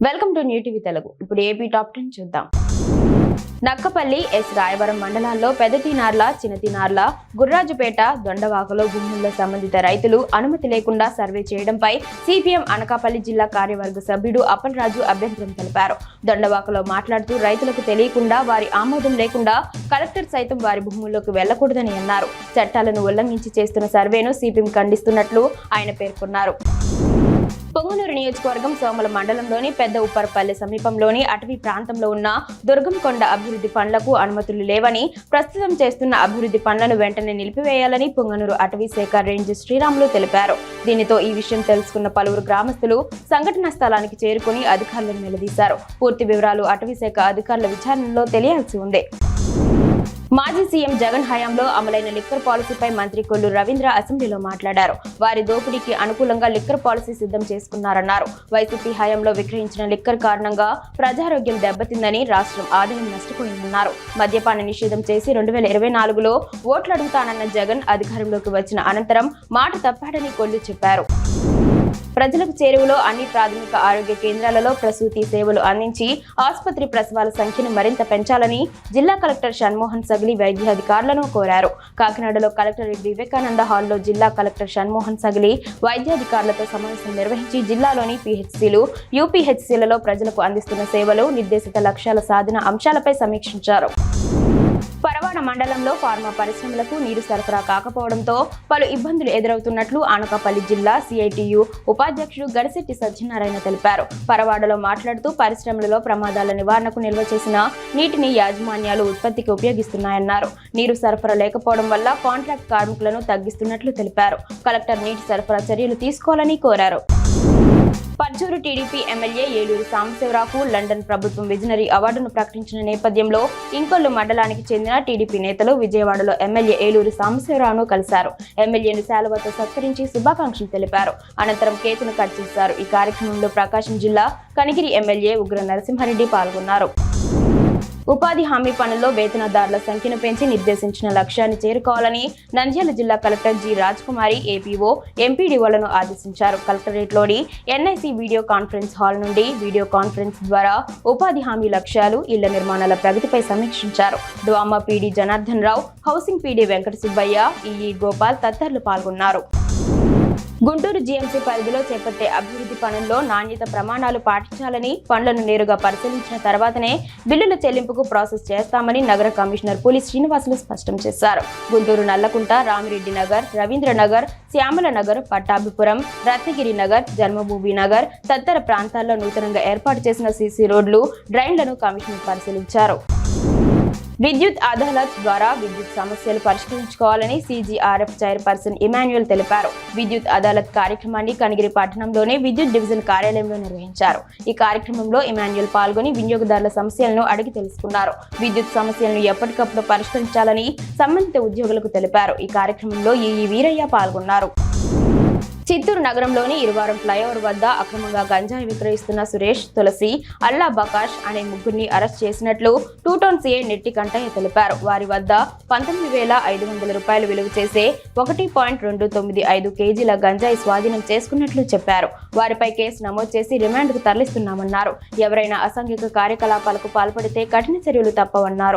Welcome to new TV Telugu. ఇప్పుడు AP top 10 చూద్దాం. Nakkapalli, yes Rayavaram మండలాల్లో పెదతినార్ల, చిన్నతినార్ల, గుర్రాజుపేట, దొండవాకలో భూముల్లో సంబంధిత రైతులు అనుమతి లేకుండా సర్వే చేయడంపై సిపిఎం అనకాపల్లి జిల్లా కార్యవర్గ సభ్యుడు అప్పలరాజు అభ్యంతరం తెలిపారు. దొండవాకలో మాట్లాడుతూ రైతులకు తెలియకుండా, వారి ఆమోదం లేకుండా కలెక్టర్ సైతం వారి భూముల్లోకి వెళ్లకూడదని అన్నారు. చట్టాలను ఉల్లంఘించి చేస్తున్న సర్వేను సిపిఎం ఖండిస్తున్నట్లు ఆయన పేర్కొన్నారు. పొంగనూరు నియోజకవర్గం సోమల మండలంలోని పెద్ద ఉప్పరపల్లి సమీపంలోని అటవీ ప్రాంతంలో ఉన్న దుర్గంకొండ అభివృద్ధి పనులకు అనుమతులు లేవని, ప్రస్తుతం చేస్తున్న అభివృద్ధి పనులను వెంటనే నిలిపివేయాలని పొంగనూరు అటవీ శాఖ రేంజర్ శ్రీరాములు తెలిపారు. దీనితో ఈ విషయం తెలుసుకున్న పలువురు గ్రామస్తులు సంఘటనా స్థలానికి చేరుకుని అధికారులను నిలదీశారు. పూర్తి వివరాలు అటవీ శాఖ అధికారుల విచారణలో తెలియాల్సి ఉంది. మాజీ సీఎం జగన్ హయాంలో అమలైన లిక్కర్ పాలసీపై మంత్రి కొల్లు రవీంద్ర అసెంబ్లీలో మాట్లాడారు. వారి దోపిడీకి అనుకూలంగా లిక్కర్ పాలసీ సిద్ధం చేసుకున్నారన్నారు. వైసీపీ హయాంలో విక్రయించిన లిక్కర్ కారణంగా ప్రజారోగ్యం దెబ్బతిందని, రాష్ట్రం ఆదాయం నష్టపోయిందన్నారు. మద్యపాన నిషేధం చేసి 2024లో ఓట్లు అడుగుతానన్న జగన్ అధికారంలోకి వచ్చిన అనంతరం మాట తప్పాడని కొల్లు చెప్పారు. ప్రజలకు చేరువలో అన్ని ప్రాథమిక ఆరోగ్య కేంద్రాలలో ప్రసూతి సేవలు అందించి ఆసుపత్రి ప్రసవాల సంఖ్యను మరింత పెంచాలని జిల్లా కలెక్టర్ షణ్మోహన్ సగిలి వైద్యాధికారులను కోరారు. కాకినాడలో కలెక్టర్ వివేకానంద హాల్లో జిల్లా కలెక్టర్ షణ్మోహన్ సగిలి వైద్యాధికారులతో సమావేశం నిర్వహించి జిల్లాలోని పిహెచ్సిలు, యూపీహెచ్సిలలో ప్రజలకు అందిస్తున్న సేవలు, నిర్దేశిత లక్ష్యాల సాధన అంశాలపై సమీక్షించారు. పరవాడ మండలంలో ఫార్మా పరిశ్రమలకు నీరు సరఫరా కాకపోవడంతో పలు ఇబ్బందులు ఎదురవుతున్నట్లు అనకాపల్లి జిల్లా సిఐటియు ఉపాధ్యక్షుడు గడిశెట్టి సత్యనారాయణ తెలిపారు. పరవాడలో మాట్లాడుతూ పరిశ్రమలలో ప్రమాదాల నివారణకు నిల్వ చేసిన నీటిని యాజమాన్యాలు ఉత్పత్తికి ఉపయోగిస్తున్నాయన్నారు. నీరు సరఫరా లేకపోవడం వల్ల కాంట్రాక్ట్ కార్మికులను తగ్గిస్తున్నట్లు తెలిపారు. కలెక్టర్ నీటి సరఫరా చర్యలు తీసుకోవాలని కోరారు. పర్చూరు టీడీపీ ఎమ్మెల్యే ఏలూరు సాంబశివరావుకు లండన్ ప్రభుత్వం విజనరీ అవార్డును ప్రకటించిన నేపథ్యంలో ఇంకొల్లు మండలానికి చెందిన టీడీపీ నేతలు విజయవాడలో ఎమ్మెల్యే ఏలూరు సాంబశివరావును కలిశారు. ఎమ్మెల్యేను శాలువాతో సత్కరించి శుభాకాంక్షలు తెలిపారు. అనంతరం కేకును కట్ చేశారు. ఈ కార్యక్రమంలో ప్రకాశం జిల్లా కనిగిరి ఎమ్మెల్యే ఉగ్ర నరసింహారెడ్డి పాల్గొన్నారు. ఉపాధి హామీ పనుల్లో వేతనదారుల సంఖ్యను పెంచి నిర్దేశించిన లక్ష్యాన్ని చేరుకోవాలని నంద్యాల జిల్లా కలెక్టర్ జి రాజకుమారి ఏపీఓ, ఎంపీడీఓలను ఆదేశించారు. కలెక్టరేట్లోని ఎన్ఐసి వీడియో కాన్ఫరెన్స్ హాల్ నుండి వీడియో కాన్ఫరెన్స్ ద్వారా ఉపాధి హామీ లక్ష్యాలు, ఇళ్ల నిర్మాణాల ప్రగతిపై సమీక్షించారు. DWMA PD Janardhan Rao, housing PD Venkata Subbaiah, EE Gopal తదితరులు పాల్గొన్నారు. గుంటూరు జీఎంసీ పరిధిలో చేపట్టే అభివృద్ధి పనుల్లో నాణ్యత ప్రమాణాలు పాటించాలని, పనులను నేరుగా పరిశీలించిన తర్వాతనే బిల్లుల చెల్లింపుకు ప్రాసెస్ చేస్తామని నగర కమిషనర్ పులి శ్రీనివాసులు స్పష్టం చేశారు. గుంటూరు నల్లకుంట, రామిరెడ్డి నగర్, రవీంద్ర నగర్, శ్యామల నగర్, పట్టాభిపురం, రత్నగిరి నగర్, జన్మభూమి నగర్ తదితర ప్రాంతాల్లో నూతనంగా ఏర్పాటు చేసిన సీసీ రోడ్లు, డ్రైన్లను కమిషనర్ పరిశీలించారు. విద్యుత్ అదాలత్ ద్వారా విద్యుత్ సమస్యలు పరిష్కరించుకోవాలని సీజీఆర్ఎఫ్ చైర్పర్సన్ ఇమాన్యుయల్ తెలిపారు. విద్యుత్ అదాలత్ కార్యక్రమాన్ని కనిగిరి పట్టణంలోని విద్యుత్ డివిజన్ కార్యాలయంలో నిర్వహించారు. ఈ కార్యక్రమంలో ఇమాన్యుయల్ పాల్గొని వినియోగదారుల సమస్యలను అడిగి తెలుసుకున్నారు. విద్యుత్ సమస్యలను ఎప్పటికప్పుడు పరిష్కరించాలని సంబంధిత ఉద్యోగులకు తెలిపారు. ఈ కార్యక్రమంలో ఈఈ వీరయ్య పాల్గొన్నారు. చిత్తూరు నగరంలోని ఇరువారం ఫ్లైఓవర్ వద్ద అక్రమంగా గంజాయి విక్రయిస్తున్న సురేష్, తులసి, అల్లా బకాష్ అనే ముగ్గురిని అరెస్ట్ చేసినట్లు టూ టౌన్ సీఐ నెట్టి కంటయ్య తెలిపారు. వారి వద్ద 19,500 రూపాయలు విలువ చేసే 1.295 కేజీల గంజాయి స్వాధీనం చేసుకున్నట్లు చెప్పారు. వారిపై కేసు నమోదు చేసి రిమాండ్కు తరలిస్తున్నామన్నారు. ఎవరైనా అసాంఘిక కార్యకలాపాలకు పాల్పడితే కఠిన చర్యలు తప్పవన్నారు.